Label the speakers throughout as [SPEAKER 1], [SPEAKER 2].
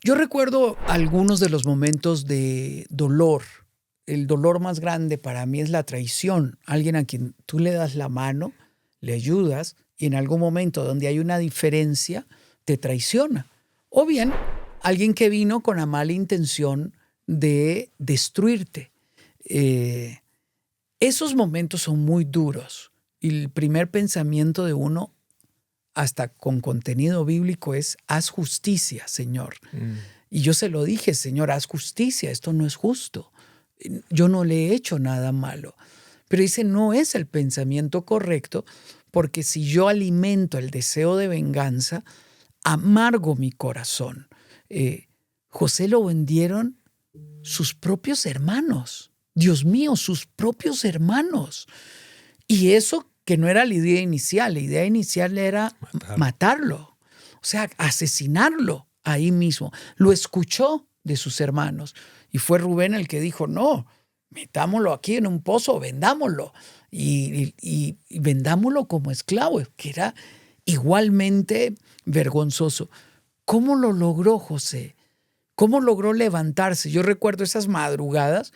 [SPEAKER 1] Yo recuerdo algunos de los momentos de dolor. El dolor más grande para mí es la traición. Alguien a quien tú le das la mano, le ayudas y en algún momento donde hay una diferencia te traiciona. O bien alguien que vino con la mala intención de destruirte. Eh, Esos momentos son muy duros y el primer pensamiento de uno, hasta con contenido bíblico, es: haz justicia, Señor.
[SPEAKER 2] Mm.
[SPEAKER 1] Y yo se lo dije: Señor, haz justicia, esto no es justo. Yo no le he hecho nada malo. Pero dice, no es el pensamiento correcto, porque si yo alimento el deseo de venganza, amargo mi corazón. José lo vendieron sus propios hermanos. Dios mío, sus propios hermanos. Y eso que no era la idea inicial era matarlo, o sea, asesinarlo ahí mismo. Lo escuchó de sus hermanos y fue Rubén el que dijo: no, metámoslo aquí en un pozo, vendámoslo y vendámoslo como esclavo, que era igualmente vergonzoso. ¿Cómo lo logró José? ¿Cómo logró levantarse? Yo recuerdo esas madrugadas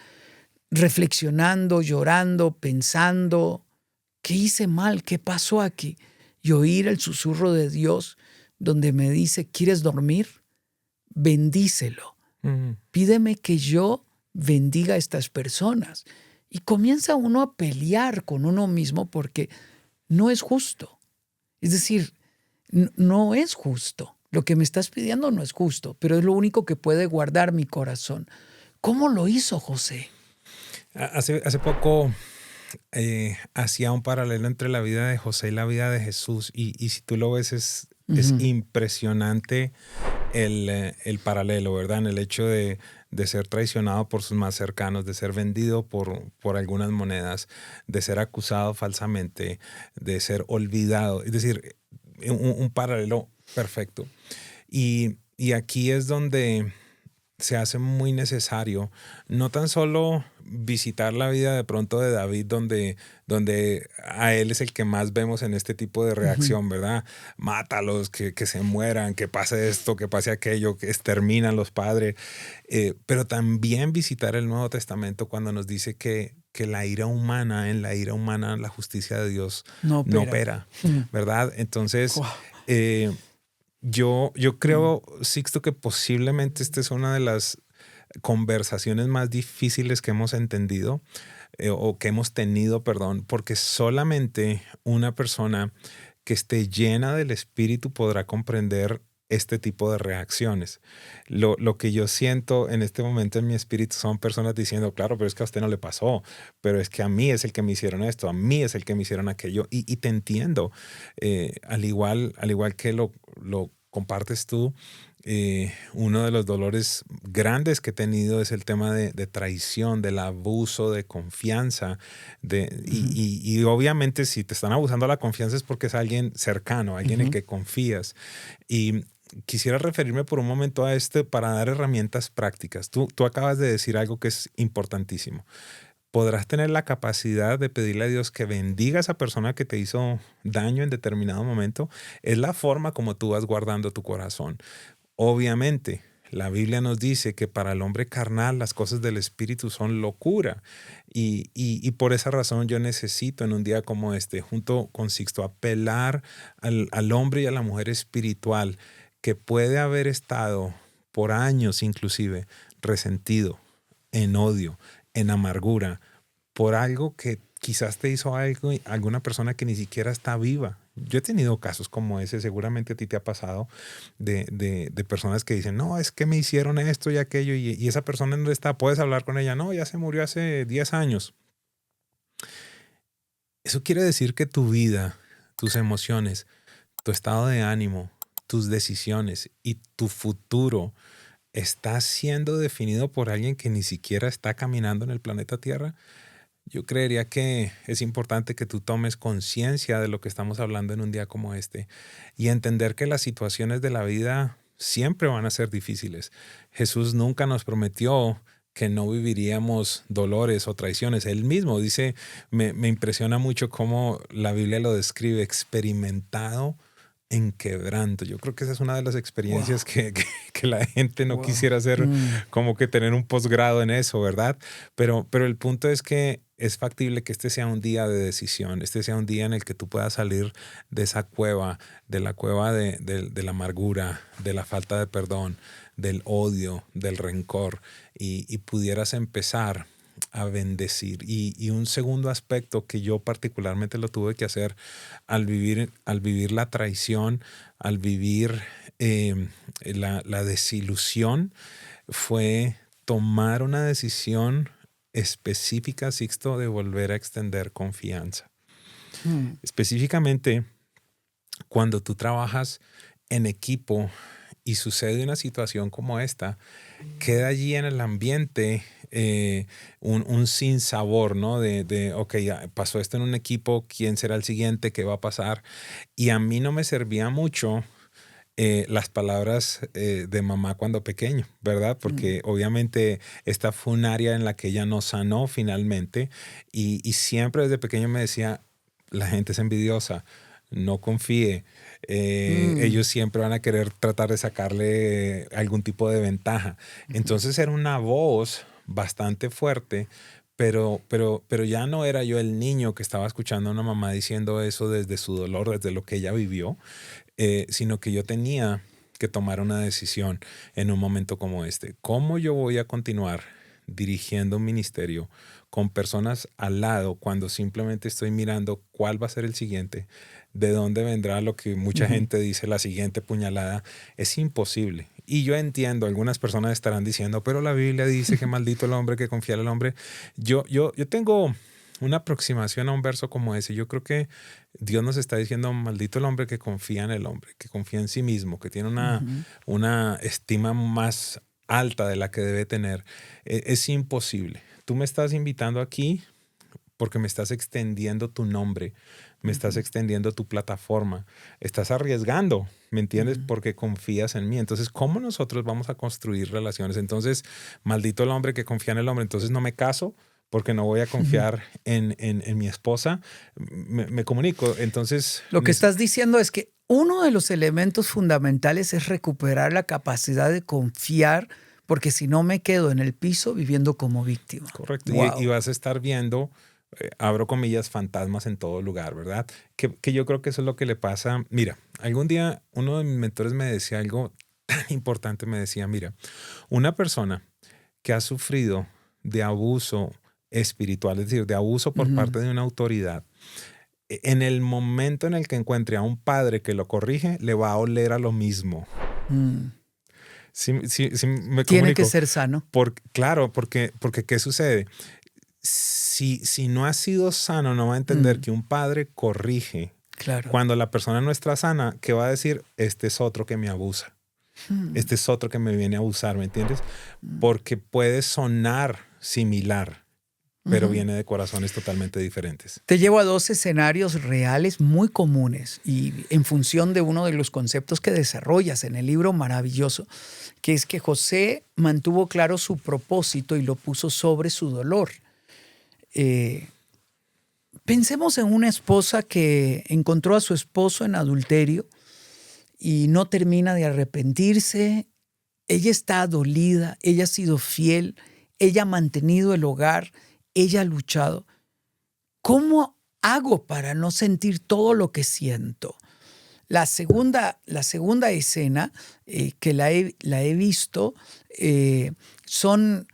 [SPEAKER 1] reflexionando, llorando, pensando: ¿qué hice mal? ¿Qué pasó aquí? Y oír el susurro de Dios donde me dice: ¿quieres dormir? Bendícelo.
[SPEAKER 2] Mm.
[SPEAKER 1] Pídeme que yo bendiga a estas personas. Y comienza uno a pelear con uno mismo porque no es justo. Es decir, no es justo. Lo que me estás pidiendo no es justo, pero es lo único que puede guardar mi corazón. ¿Cómo lo hizo José?
[SPEAKER 2] Hace poco hacía un paralelo entre la vida de José y la vida de Jesús. Y si tú lo ves, es impresionante el paralelo, ¿verdad? En el hecho de ser traicionado por sus más cercanos, de ser vendido por algunas monedas, de ser acusado falsamente, de ser olvidado. Es decir, un paralelo perfecto. Y aquí es donde se hace muy necesario no tan solo visitar la vida de pronto de David, donde a él es el que más vemos en este tipo de reacción, ¿verdad? Mátalos, que se mueran, que pase esto, que pase aquello, que exterminan los padres. Pero también visitar el Nuevo Testamento cuando nos dice que en la ira humana la justicia de Dios
[SPEAKER 1] No
[SPEAKER 2] no
[SPEAKER 1] opera.
[SPEAKER 2] opera, ¿verdad? Entonces,
[SPEAKER 1] Wow.
[SPEAKER 2] yo creo, Sixto, que posiblemente esta es una de las conversaciones más difíciles que hemos entendido o que hemos tenido, perdón, porque solamente una persona que esté llena del Espíritu podrá comprender este tipo de reacciones. Lo que yo siento en este momento en mi espíritu son personas diciendo: claro, pero es que a usted no le pasó, pero es que a mí es el que me hicieron esto, a mí es el que me hicieron aquello, y te entiendo. Al igual que lo compartes tú, uno de los dolores grandes que he tenido es el tema de traición, del abuso de confianza. Y obviamente si te están abusando la confianza es porque es alguien cercano, alguien en el que confías. Y quisiera referirme por un momento a esto para dar herramientas prácticas. Tú acabas de decir algo que es importantísimo. Podrás tener la capacidad de pedirle a Dios que bendiga a esa persona que te hizo daño en determinado momento. Es la forma como tú vas guardando tu corazón. Obviamente, la Biblia nos dice que para el hombre carnal las cosas del Espíritu son locura. Y por esa razón yo necesito en un día como este, junto con Sixto, apelar al hombre y a la mujer espiritual que puede haber estado por años inclusive resentido, en odio, en amargura, por algo que quizás te hizo algo, alguna persona que ni siquiera está viva. Yo he tenido casos como ese, seguramente a ti te ha pasado, de personas que dicen: no, es que me hicieron esto y aquello, y esa persona no está, puedes hablar con ella: no, ya se murió hace 10 años. Eso quiere decir que tu vida, tus emociones, tu estado de ánimo, tus decisiones y tu futuro está siendo definido por alguien que ni siquiera está caminando en el planeta Tierra. Yo creería que es importante que tú tomes conciencia de lo que estamos hablando en un día como este y entender que las situaciones de la vida siempre van a ser difíciles. Jesús nunca nos prometió que no viviríamos dolores o traiciones. Él mismo dice, me impresiona mucho cómo la Biblia lo describe: experimentado en quebranto. Yo creo que esa es una de las experiencias
[SPEAKER 1] Wow.
[SPEAKER 2] que la gente no
[SPEAKER 1] Wow.
[SPEAKER 2] quisiera hacer, como que tener un posgrado en eso, ¿verdad? Pero el punto es que es factible que este sea un día de decisión, este sea un día en el que tú puedas salir de esa cueva, de la cueva de la amargura, de la falta de perdón, del odio, del rencor, y pudieras empezar a bendecir. Y un segundo aspecto que yo particularmente lo tuve que hacer al vivir la traición, al vivir la desilusión, fue tomar una decisión específica, Sixto, de volver a extender confianza. Específicamente, cuando tú trabajas en equipo y sucede una situación como esta, queda allí en el ambiente un sinsabor, ¿no? Ok, ya pasó esto en un equipo, ¿quién será el siguiente? ¿Qué va a pasar? Y a mí no me servía mucho las palabras de mamá cuando pequeño, ¿verdad? Porque obviamente esta fue un área en la que ella no sanó finalmente, y siempre desde pequeño me decía, la gente es envidiosa, no confíe, ellos siempre van a querer tratar de sacarle algún tipo de ventaja. Entonces era una voz bastante fuerte, pero ya no era yo el niño que estaba escuchando a una mamá diciendo eso desde su dolor, desde lo que ella vivió, sino que yo tenía que tomar una decisión en un momento como este. ¿Cómo yo voy a continuar dirigiendo un ministerio con personas al lado cuando simplemente estoy mirando cuál va a ser el siguiente, de dónde vendrá lo que mucha gente dice, la siguiente puñalada? Es imposible. Y yo entiendo, algunas personas estarán diciendo, pero la Biblia dice que maldito el hombre que confía en el hombre. Yo tengo una aproximación a un verso como ese. Yo creo que Dios nos está diciendo, maldito el hombre que confía en el hombre, que confía en sí mismo, que tiene una estima más alta de la que debe tener. Es imposible. Tú me estás invitando aquí porque me estás extendiendo tu nombre, me estás extendiendo tu plataforma, estás arriesgando, ¿me entiendes? Porque confías en mí. Entonces, ¿cómo nosotros vamos a construir relaciones? Entonces, maldito el hombre que confía en el hombre. Entonces no me caso porque no voy a confiar en mi esposa. Me comunico. Entonces,
[SPEAKER 1] Lo que estás diciendo es que uno de los elementos fundamentales es recuperar la capacidad de confiar, porque si no me quedo en el piso viviendo como víctima.
[SPEAKER 2] correcto.
[SPEAKER 1] Wow.
[SPEAKER 2] Y vas a estar viendo, abro comillas, fantasmas en todo lugar, ¿verdad? Que yo creo que eso es lo que le pasa. Mira, algún día uno de mis mentores me decía algo tan importante. Me decía, mira, una persona que ha sufrido de abuso espiritual, es decir, de abuso por parte de una autoridad, en el momento en el que encuentre a un padre que lo corrige, le va a oler a lo mismo. Sí, me
[SPEAKER 1] Tiene que
[SPEAKER 2] comunico.
[SPEAKER 1] ser sano.
[SPEAKER 2] Claro, porque ¿qué sucede? Si no ha sido sano, no va a entender que un padre corrige.
[SPEAKER 1] Claro.
[SPEAKER 2] Cuando la persona no está sana, ¿qué va a decir? Este es otro que me abusa. Este es otro que me viene a abusar, ¿me entiendes? Porque puede sonar similar, pero viene de corazones totalmente diferentes.
[SPEAKER 1] Te llevo a dos escenarios reales muy comunes y en función de uno de los conceptos que desarrollas en el libro maravilloso, que es que José mantuvo claro su propósito y lo puso sobre su dolor. Pensemos en una esposa que encontró a su esposo en adulterio y no termina de arrepentirse. Ella está dolida, ella ha sido fiel, ella ha mantenido el hogar, ella ha luchado. ¿Cómo hago para no sentir todo lo que siento? La segunda escena que la he visto son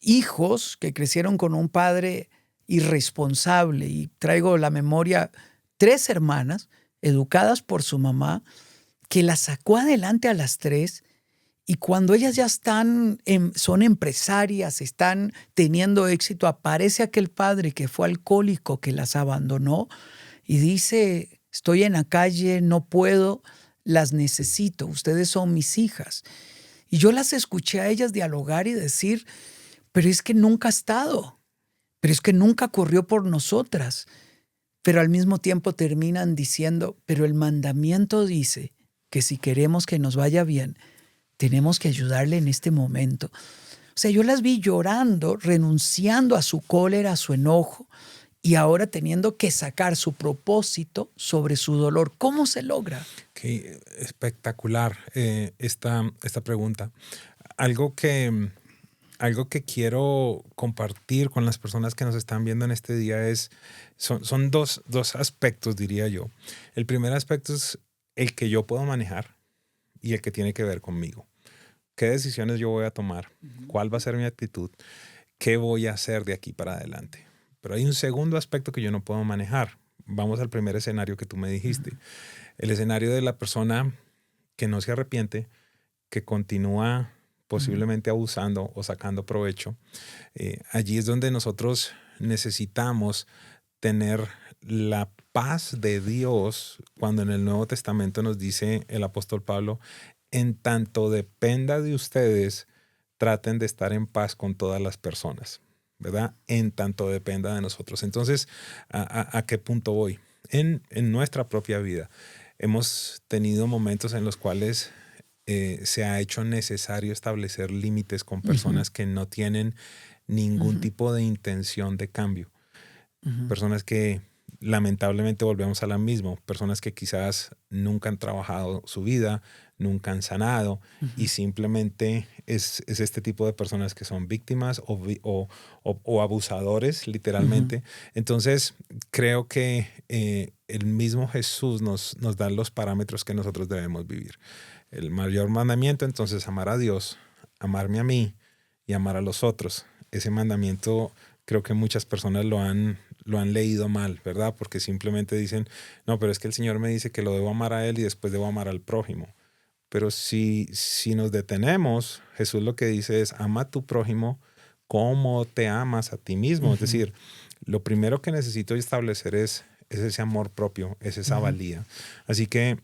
[SPEAKER 1] hijos que crecieron con un padre irresponsable, y traigo a la memoria 3 hermanas educadas por su mamá que las sacó adelante a las 3. Y cuando ellas ya son empresarias, están teniendo éxito, aparece aquel padre que fue alcohólico, que las abandonó y dice, estoy en la calle, no puedo, las necesito, ustedes son mis hijas. Y yo las escuché a ellas dialogar y decir, pero es que nunca ha estado, pero es que nunca corrió por nosotras. Pero al mismo tiempo terminan diciendo, pero el mandamiento dice que si queremos que nos vaya bien, tenemos que ayudarle en este momento. O sea, yo las vi llorando, renunciando a su cólera, a su enojo, y ahora teniendo que sacar su propósito sobre su dolor. ¿Cómo se logra?
[SPEAKER 2] Qué espectacular esta pregunta. Algo que, algo que quiero compartir con las personas que nos están viendo en este día son dos aspectos, diría yo. El primer aspecto es el que yo puedo manejar y el que tiene que ver conmigo. ¿Qué decisiones yo voy a tomar? ¿Cuál va a ser mi actitud? ¿Qué voy a hacer de aquí para adelante? Pero hay un segundo aspecto que yo no puedo manejar. Vamos al primer escenario que tú me dijiste. El escenario de la persona que no se arrepiente, que continúa posiblemente abusando o sacando provecho. Allí es donde nosotros necesitamos tener la paz de Dios cuando en el Nuevo Testamento nos dice el apóstol Pablo, en tanto dependa de ustedes, traten de estar en paz con todas las personas, ¿verdad? En tanto dependa de nosotros. Entonces, ¿a qué punto voy? En nuestra propia vida hemos tenido momentos en los cuales se ha hecho necesario establecer límites con personas que no tienen ningún tipo de intención de cambio. Personas que lamentablemente volvemos a la misma, personas que quizás nunca han trabajado su vida, nunca han sanado y simplemente es este tipo de personas que son víctimas o abusadores literalmente. Entonces creo que el mismo Jesús nos da los parámetros que nosotros debemos vivir. El mayor mandamiento entonces amar a Dios, amarme a mí y amar a los otros. Ese mandamiento creo que muchas personas lo han leído mal, ¿verdad? Porque simplemente dicen, no, pero es que el Señor me dice que lo debo amar a Él y después debo amar al prójimo. Pero si nos detenemos, Jesús lo que dice es, ama a tu prójimo como te amas a ti mismo. Es decir, lo primero que necesito establecer es ese amor propio, es esa valía. Así que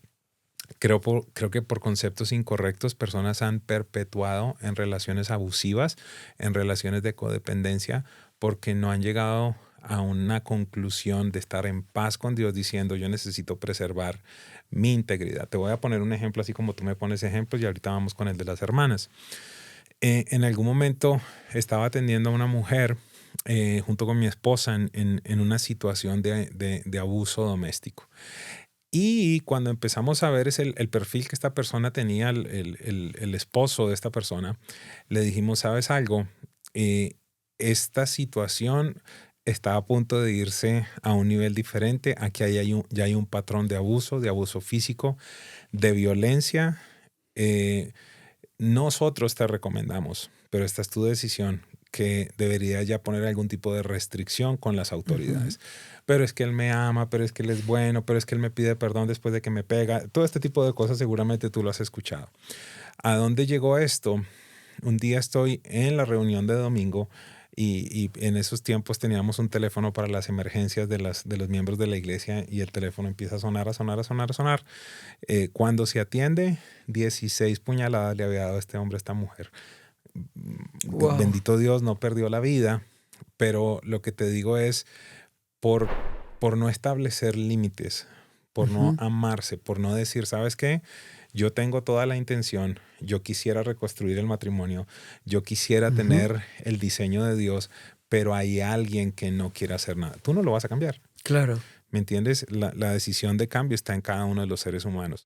[SPEAKER 2] creo que por conceptos incorrectos personas han perpetuado en relaciones abusivas, en relaciones de codependencia, porque no han llegado a una conclusión de estar en paz con Dios diciendo yo necesito preservar mi integridad. Te voy a poner un ejemplo así como tú me pones ejemplos y ahorita vamos con el de las hermanas. En algún momento estaba atendiendo a una mujer junto con mi esposa en una situación de abuso doméstico. Y cuando empezamos a ver el perfil que esta persona tenía, el esposo de esta persona, le dijimos, ¿sabes algo? Esta situación está a punto de irse a un nivel diferente. Aquí ya hay un patrón de abuso físico, de violencia. Nosotros te recomendamos, pero esta es tu decisión, que debería ya poner algún tipo de restricción con las autoridades. Pero es que él me ama, pero es que él es bueno, pero es que él me pide perdón después de que me pega. Todo este tipo de cosas seguramente tú lo has escuchado. ¿A dónde llegó esto? Un día estoy en la reunión de domingo y en esos tiempos teníamos un teléfono para las emergencias de los miembros de la iglesia y el teléfono empieza a sonar. Cuando se atiende, 16 puñaladas le había dado este hombre a esta mujer.
[SPEAKER 1] Wow.
[SPEAKER 2] Bendito Dios, no perdió la vida, pero lo que te digo es por no establecer límites, por no amarse, por no decir, ¿sabes qué? Yo tengo toda la intención, yo quisiera reconstruir el matrimonio, yo quisiera tener el diseño de Dios, pero hay alguien que no quiere hacer nada. Tú no lo vas a cambiar.
[SPEAKER 1] Claro.
[SPEAKER 2] ¿Me entiendes? La decisión de cambio está en cada uno de los seres humanos.